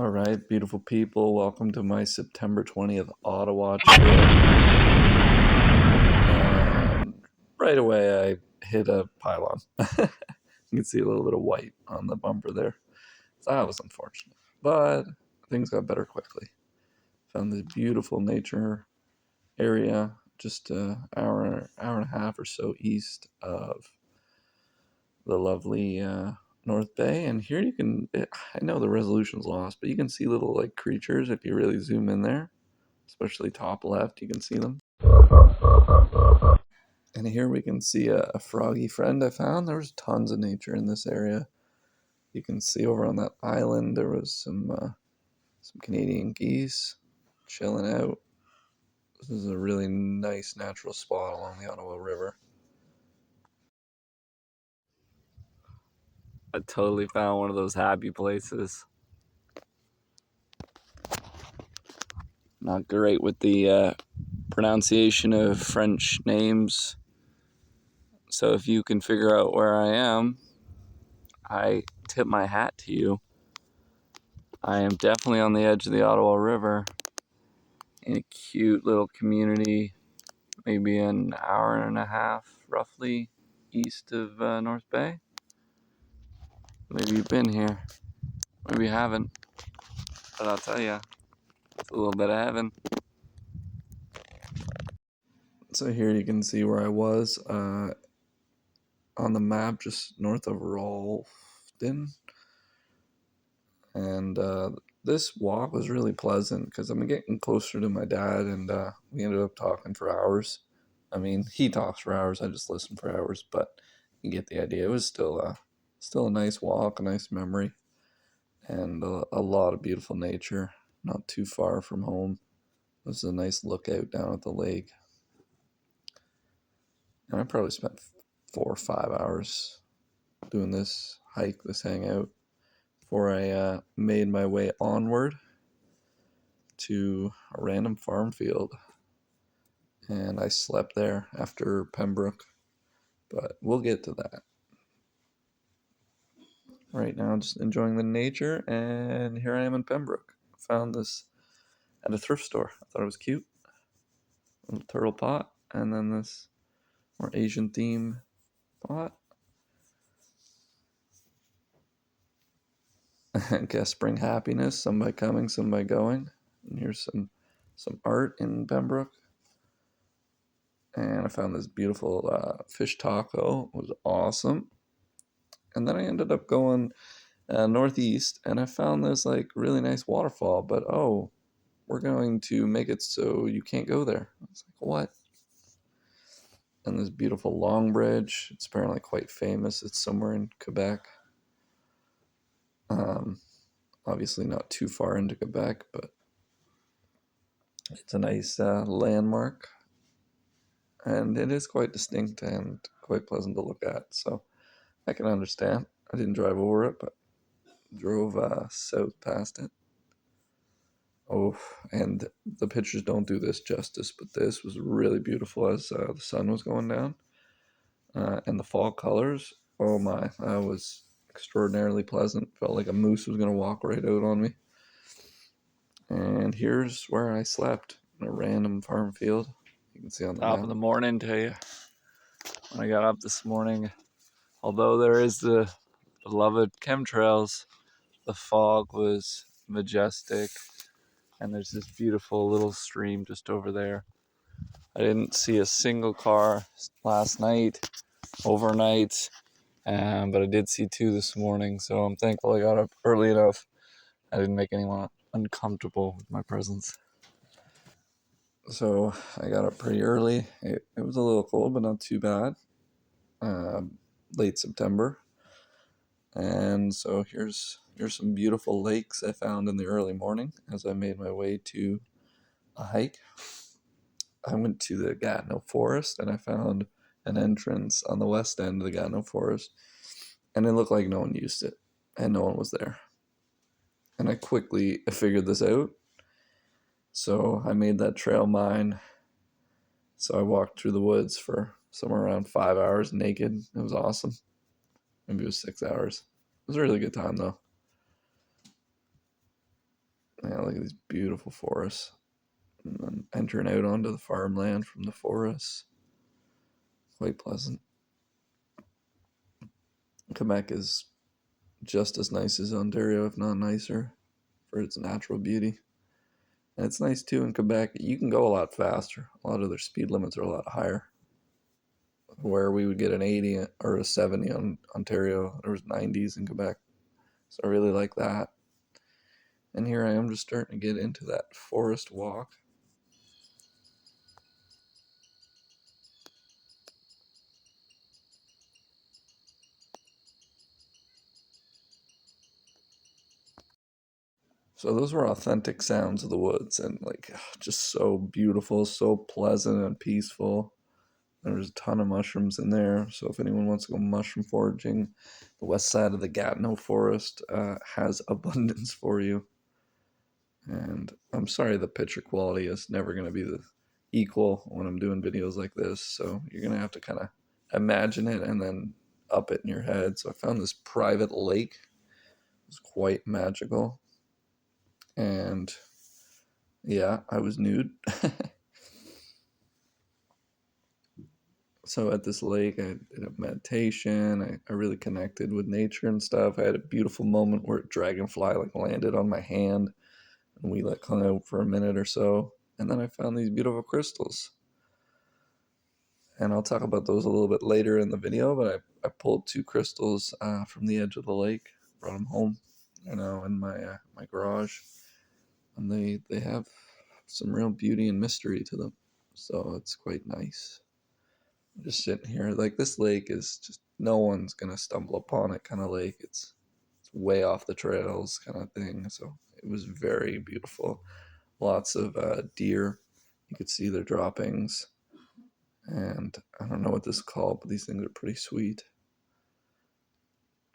All right, beautiful people, welcome to my September 20th Ottawa trip. Right away, I hit a pylon. You can see a little bit of white on the bumper there. So that was unfortunate, but things got better quickly. Found this beautiful nature area just an hour and a half or so east of the lovely North Bay. And here you can, I know the resolution's lost, but you can see little like creatures if you really zoom in there, especially top left, you can see them. And here we can see a froggy friend I found. There was tons of nature in this area. You can see over on that island there was some Canadian geese chilling out. This is a really nice natural spot along the Ottawa River. I totally found one of those happy places. Not great with the pronunciation of French names. So if you can figure out where I am, I tip my hat to you. I am definitely on the edge of the Ottawa River in a cute little community, maybe an hour and a half roughly east of North Bay. Maybe you've been here, maybe you haven't, but I'll tell you, it's a little bit of heaven. So here you can see where I was on the map, just north of Ralston. And this walk was really pleasant because I'm getting closer to my dad, and we ended up talking for hours. I mean, he talks for hours, I just listen for hours, but you get the idea. It was still a nice walk, a nice memory, and a lot of beautiful nature, not too far from home. It was a nice lookout down at the lake. And I probably spent 4 or 5 hours doing this hike, this hangout, before I made my way onward to a random farm field. And I slept there after Pembroke, but we'll get to that. Right now, just enjoying the nature, and here I am in Pembroke. Found this at a thrift store. I thought it was cute. A little turtle pot, and then this more Asian theme pot. I guess bring happiness, some by coming, some by going. And here's some art in Pembroke. And I found this beautiful fish taco. It was awesome. And then I ended up going northeast, and I found this like really nice waterfall, but we're going to make it so you can't go there. I was like, what? And this beautiful long bridge, it's apparently quite famous. It's somewhere in Quebec. Obviously not too far into Quebec, but it's a nice landmark, and it is quite distinct and quite pleasant to look at, so I can understand. I didn't drive over it, but drove south past it. Oh, and the pictures don't do this justice, but this was really beautiful as the sun was going down. And the fall colors, oh my, that was extraordinarily pleasant. Felt like a moose was going to walk right out on me. And here's where I slept, in a random farm field. You can see on the top of the morning to you. When I got up this morning, although there is the beloved chemtrails, the fog was majestic. And there's this beautiful little stream just over there. I didn't see a single car last night, overnight, but I did see 2 this morning, so I'm thankful I got up early enough. I didn't make anyone uncomfortable with my presence. So I got up pretty early. It was a little cold, but not too bad. Late September. And so here's some beautiful lakes I found in the early morning as I made my way to a hike. I went to the Gatineau Forest, and I found an entrance on the west end of the Gatineau Forest, and it looked like no one used it, and no one was there. And I quickly figured this out, so I made that trail mine. So I walked through the woods for somewhere around 5 hours naked. It was awesome. Maybe it was 6 hours. It was a really good time, though. Look at these beautiful forests. And then entering out onto the farmland from the forests. Quite pleasant. Quebec is just as nice as Ontario, if not nicer, for its natural beauty. And it's nice too in Quebec. You can go a lot faster. A lot of their speed limits are a lot higher. Where we would get an 80 or a 70 on Ontario, there was 90s in Quebec. So I really like that. And here I am just starting to get into that forest walk. So those were authentic sounds of the woods and like just so beautiful, so pleasant and peaceful. There's a ton of mushrooms in there. So if anyone wants to go mushroom foraging, the west side of the Gatineau Forest has abundance for you. And I'm sorry the picture quality is never going to be the equal when I'm doing videos like this. So you're going to have to kind of imagine it and then up it in your head. So I found this private lake. It was quite magical. And yeah, I was nude. So at this lake, I did a meditation. I really connected with nature and stuff. I had a beautiful moment where a dragonfly like landed on my hand, and we like hung out for a minute or so. And then I found these beautiful crystals, and I'll talk about those a little bit later in the video. But I pulled two crystals from the edge of the lake, brought them home. They're now in my garage, and they have some real beauty and mystery to them. So it's quite nice. Just sitting here, like this lake is just no one's gonna stumble upon it kind of lake. It's way off the trails kind of thing. So it was very beautiful. Lots of deer. You could see their droppings, and I don't know what this is called, but these things are pretty sweet.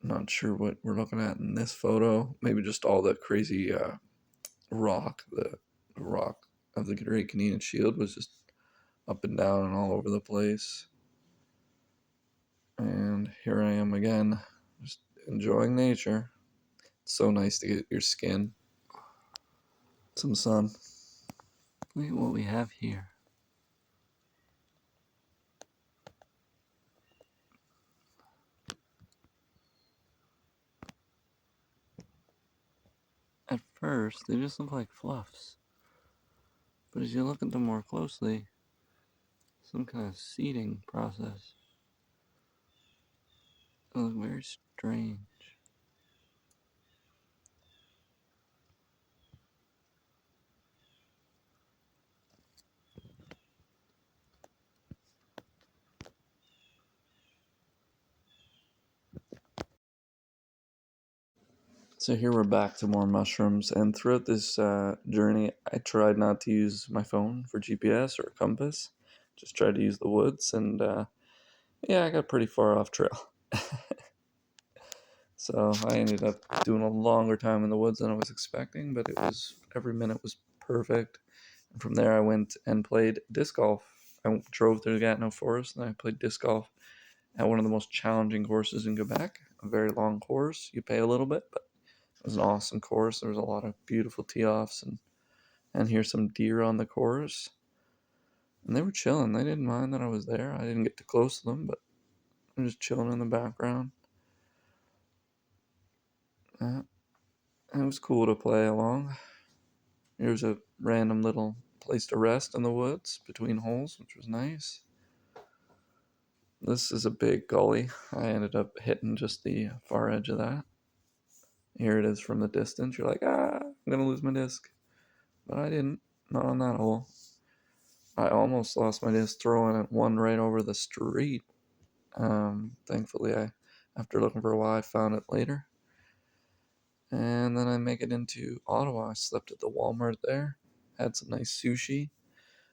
Not sure what we're looking at in this photo. Maybe just all the crazy rock. The rock of the Great Canadian Shield was just up and down and all over the place. And here I am again, just enjoying nature. It's so nice to get your skin some sun. Look at what we have here. At first, they just look like fluffs. But as you look at them more closely, some kind of seeding process. They look very strange. So here we're back to more mushrooms, and throughout this journey, I tried not to use my phone for GPS or compass. Just tried to use the woods, and yeah, I got pretty far off trail. So I ended up doing a longer time in the woods than I was expecting, but it was every minute was perfect. And from there, I went and played disc golf. I drove through the Gatineau Forest and I played disc golf at one of the most challenging courses in Quebec. A very long course. You pay a little bit, but it was an awesome course. There was a lot of beautiful tee offs and here's some deer on the course. And they were chilling. They didn't mind that I was there. I didn't get too close to them, but they were just chilling in the background. Uh, it was cool to play along. Here's a random little place to rest in the woods between holes, which was nice. This is a big gully. I ended up hitting just the far edge of that. Here it is from the distance. You're like, I'm going to lose my disc. But I didn't. Not on that hole. I almost lost my disc throwing it one right over the street. Thankfully, after looking for a while, I found it later. And then I make it into Ottawa. I slept at the Walmart there. Had some nice sushi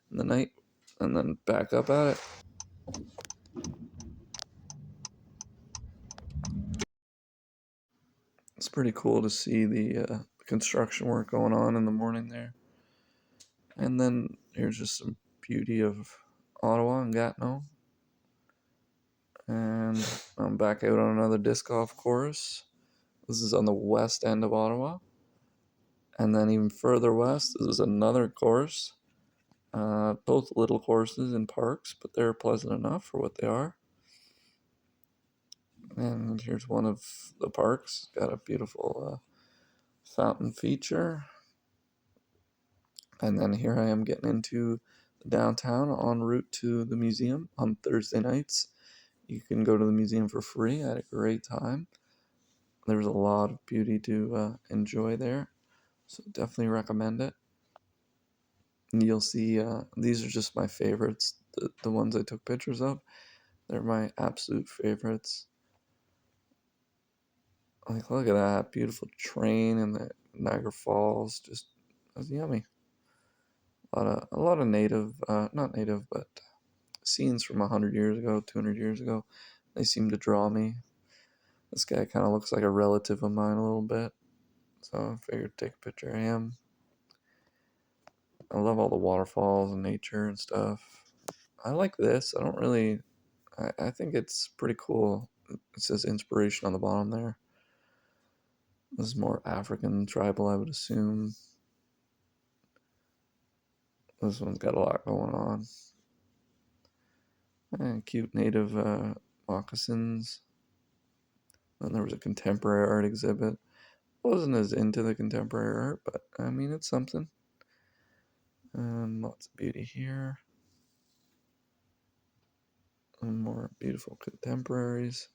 in the night. And then back up at it. It's pretty cool to see the construction work going on in the morning there. And then here's just some beauty of Ottawa and Gatineau. And I'm back out on another disc golf course. This is on the west end of Ottawa. And then even further west, this is another course. Both little courses in parks, but they're pleasant enough for what they are. And here's one of the parks. Got a beautiful fountain feature. And then here I am getting into the downtown en route to the museum on Thursday nights. You can go to the museum for free. I had a great time. There's a lot of beauty to enjoy there, so definitely recommend it. And you'll see these are just my favorites, the ones I took pictures of. They're my absolute favorites. Like, look at that beautiful train and the Niagara Falls. Just, that's yummy. A lot of native, not native, but scenes from 100 years ago, 200 years ago. They seem to draw me. This guy kind of looks like a relative of mine a little bit, so I figured take a picture of him. I love all the waterfalls and nature and stuff. I like this. I don't really. I think it's pretty cool. It says inspiration on the bottom there. This is more African tribal, I would assume. This one's got a lot going on. And cute native moccasins. And there was a contemporary art exhibit. Wasn't as into the contemporary art, but I mean, it's something. Lots of beauty here. And more beautiful contemporaries.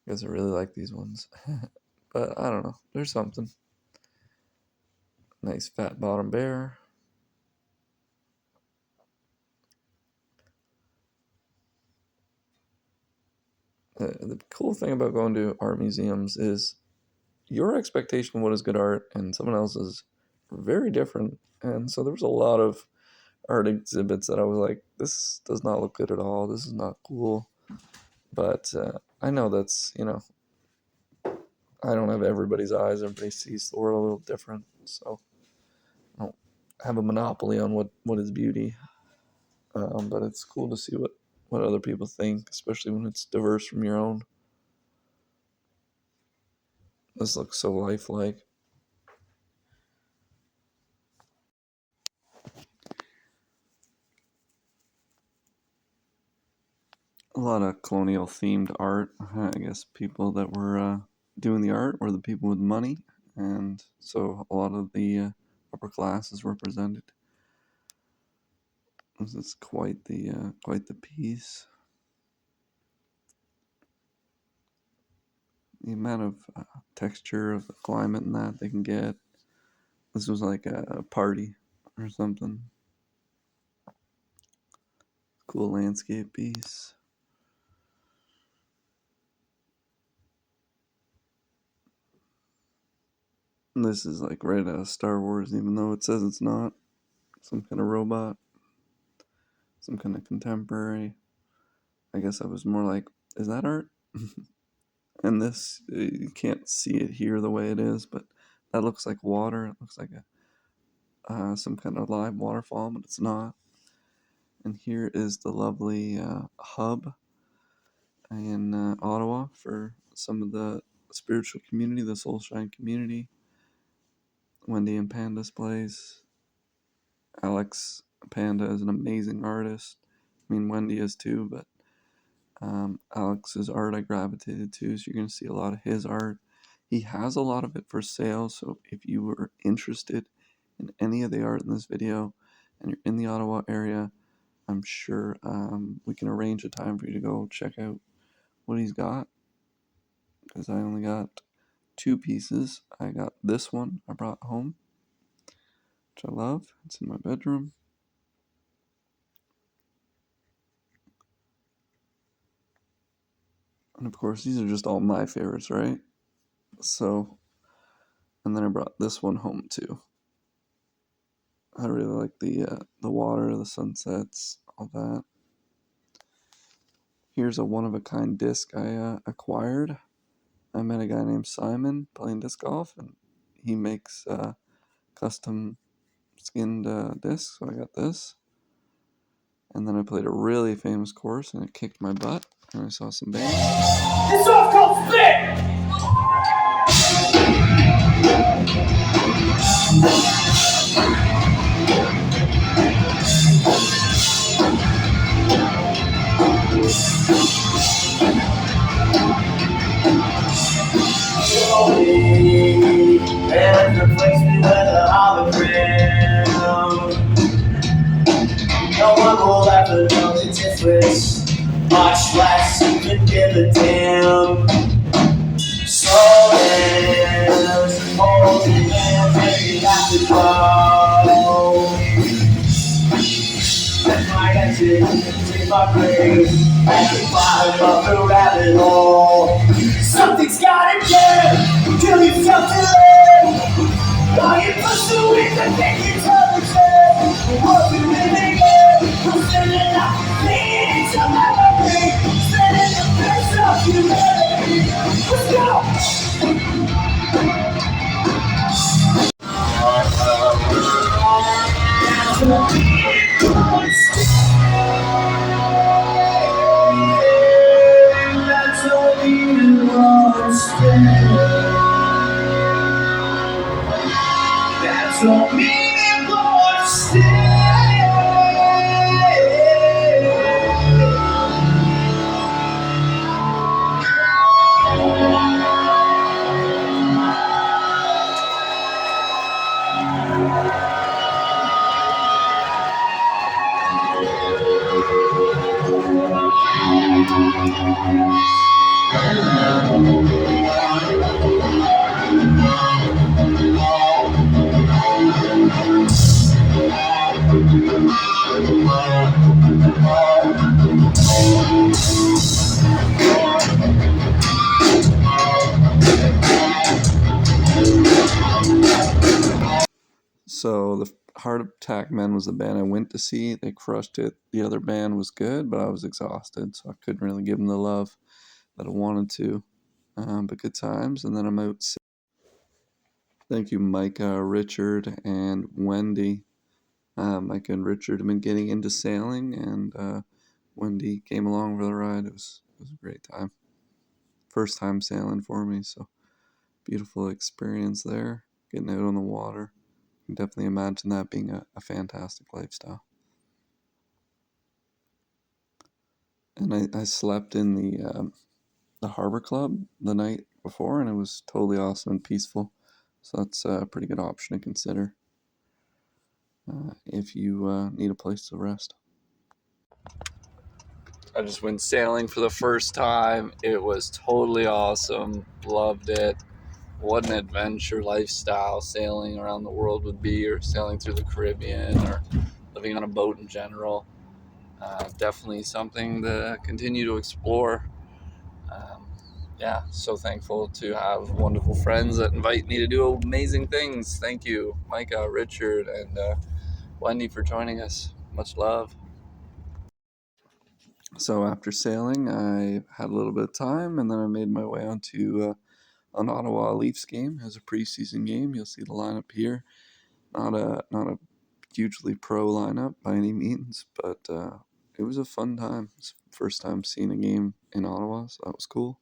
I guess I really like these ones. But I don't know. There's something. Nice fat bottom bear. The cool thing about going to art museums is your expectation of what is good art and someone else's are very different. And so there was a lot of art exhibits that I was like, this does not look good at all. This is not cool. But I know that's, I don't have everybody's eyes. Everybody sees the world a little different. So I don't have a monopoly on what is beauty. But it's cool to see what other people think, especially when it's diverse from your own. This looks so lifelike. A lot of colonial themed art. I guess people that were doing the art were the people with money, and so a lot of the upper class is represented. This is quite the piece. The amount of texture of the climate and that they can get. This was like a party or something. Cool landscape piece. And this is like right out of Star Wars, even though it says it's not. Some kind of robot. Some kind of contemporary. I guess I was more like, is that art? And this, you can't see it here the way it is, but that looks like water. It looks like some kind of live waterfall, but it's not. And here is the lovely hub in Ottawa for some of the spiritual community, the Soulshine community. Wendy and Panda's place. Alex Panda is an amazing artist. I mean, Wendy is too, but Alex's art I gravitated to, so you're going to see a lot of his art. He has a lot of it for sale, so if you were interested in any of the art in this video and you're in the Ottawa area, I'm sure we can arrange a time for you to go check out what he's got, because I only got 2 pieces. I got this one I brought home, which I love. It's in my bedroom. And of course, these are just all my favorites, right? So, and then I brought this one home too. I really like the water, the sunsets, all that. Here's a one-of-a-kind disc I acquired. I met a guy named Simon playing disc golf, and he makes custom skinned discs, so I got this. And then I played a really famous course, and it kicked my butt, and I saw some bands. This song's called Spit! slowly, and replace me with a hologram. No one will ever know the difference, much less even give a damn. So there's holding hands, maybe have to go. That's my exit, take my grave, and climb up the rabbit hole. Something's gotta give, kill yourself to live. Are you pursuing the thing you tell yourself? What you living in? We're sending out things to memory, sending the face of humanity. Let's go! That's all we want. That's all we want. Stay. So the Heart Attack Men was the band I went to see. They crushed it. The other band was good, but I was exhausted, so I couldn't really give them the love that I wanted to. But good times, and then I'm out. Thank you, Micah, Richard, and Wendy. Micah and Richard have been getting into sailing, and Wendy came along for the ride. It was a great time. First time sailing for me, so beautiful experience there. Getting out on the water. I can definitely imagine that being a fantastic lifestyle. And I slept in the Harbor Club the night before, and it was totally awesome and peaceful. So that's a pretty good option to consider if you need a place to rest. I just went sailing for the first time. It was totally awesome. Loved it. What an adventure lifestyle sailing around the world would be, or sailing through the Caribbean, or living on a boat in general. Definitely something to continue to explore. Yeah, so thankful to have wonderful friends that invite me to do amazing things. Thank you, Micah, Richard, and Wendy for joining us. Much love. So after sailing, I had a little bit of time, and then I made my way onto an Ottawa Leafs game as a preseason game. You'll see the lineup here. Not a hugely pro lineup by any means, but it was a fun time. It's the first time seeing a game in Ottawa, so that was cool.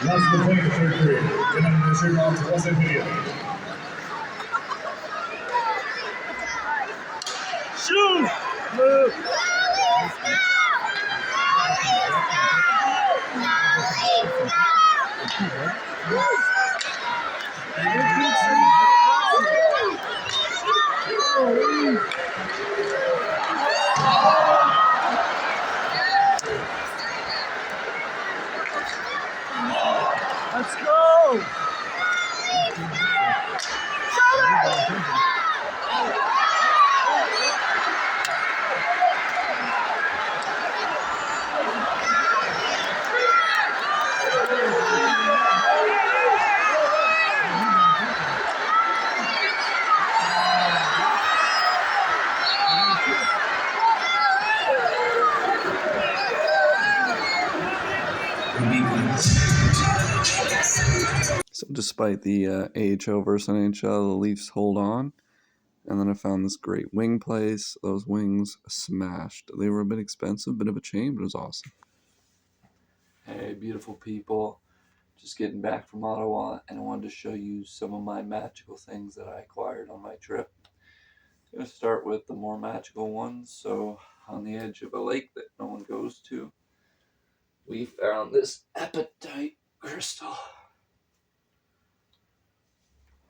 Last the point of third period. Gentlemen, the third round, troisième période. Shoot! Let's go! despite the AHL versus NHL, the Leafs hold on. And then I found this great wing place. Those wings smashed. They were a bit expensive, bit of a chain, but it was awesome. Hey, beautiful people. Just getting back from Ottawa, and I wanted to show you some of my magical things that I acquired on my trip. I'm going to start with the more magical ones. So, on the edge of a lake that no one goes to, we found this apatite crystal.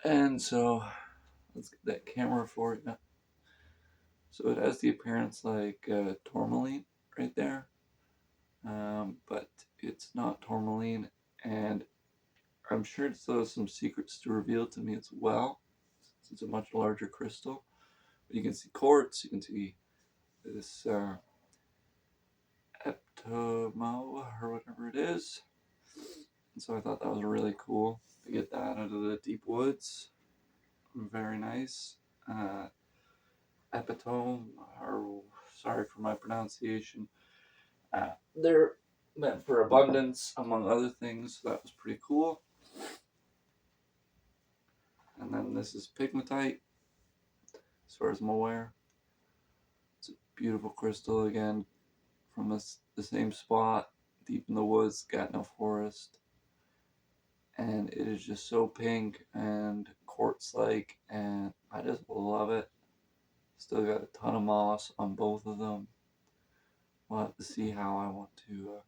And so, let's get that camera for you. So, it has the appearance like tourmaline right there, but it's not tourmaline, and I'm sure it still has some secrets to reveal to me as well, since it's a much larger crystal. But you can see quartz, you can see this eptomo or whatever it is. And so I thought that was really cool to get that out of the deep woods. Very nice. Epitome, or sorry for my pronunciation. They're meant for abundance, among other things. So that was pretty cool. And then this is pigmatite, as far as I'm aware. It's a beautiful crystal again from the same spot, deep in the woods, Gatineau Forest. And it is just so pink and quartz-like, and I just love it. Still got a ton of moss on both of them. We'll have to see how I want to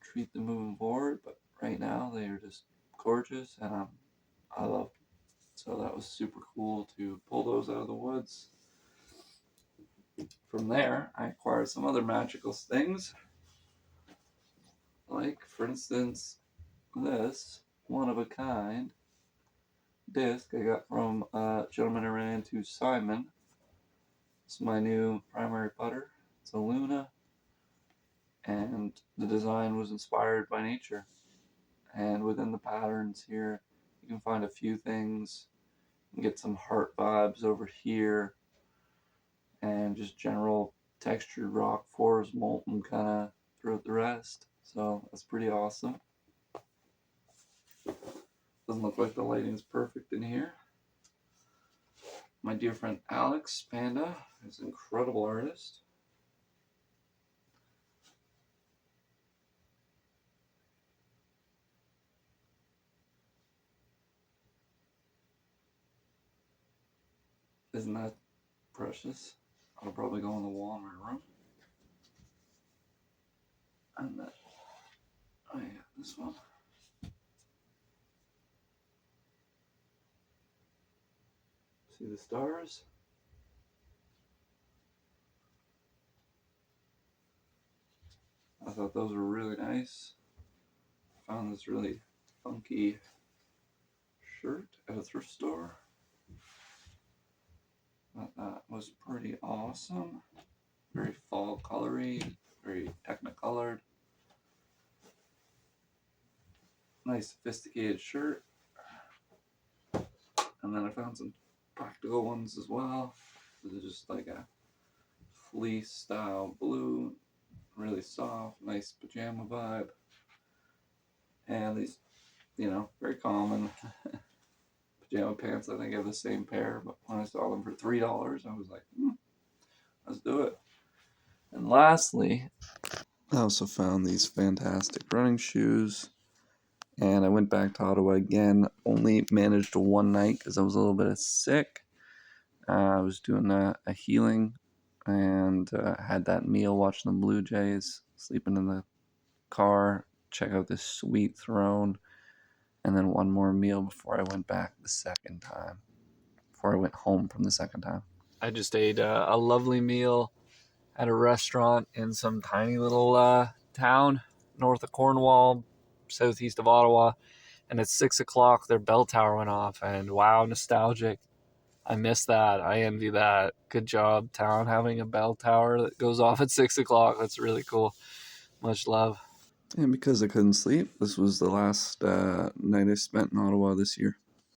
treat them moving forward, but right now they are just gorgeous, and I love them. So that was super cool to pull those out of the woods. From there, I acquired some other magical things, like, for instance, this one-of-a-kind disc I got from a gentleman I ran into, Simon. It's my new primary putter. It's a Luna, and the design was inspired by nature. And within the patterns here, you can find a few things. You can get some heart vibes over here, and just general textured rock forest molten kind of throughout the rest. So that's pretty awesome. Doesn't look like the lighting is perfect in here. My dear friend Alex Panda is an incredible artist. Isn't that precious? I'll probably go on the wall in my room. And that, oh yeah, this one. See the stars? I thought those were really nice. Found this really funky shirt at a thrift store. Thought that was pretty awesome. Very fall colory, very technicolored. Nice sophisticated shirt. And then I found some practical ones as well. This is just like a fleece style blue, really soft, nice pajama vibe. And these, very common pajama pants. I think I have the same pair, but when I saw them for $3, I was like, let's do it. And lastly, I also found these fantastic running shoes. And I went back to Ottawa again. Only managed one night because I was a little bit sick. I was doing a healing, and had that meal watching the Blue Jays, sleeping in the car, check out this sweet throne, and then one more meal before I went back the second time, before I went home from the second time. I just ate a lovely meal at a restaurant in some tiny little town north of Cornwall, southeast of Ottawa, and at 6 o'clock their bell tower went off, and wow, nostalgic. I miss that. I envy that. Good job, town, having a bell tower that goes off at 6 o'clock. That's really cool. Much love. And because I couldn't sleep, this was the last night I spent in Ottawa this year.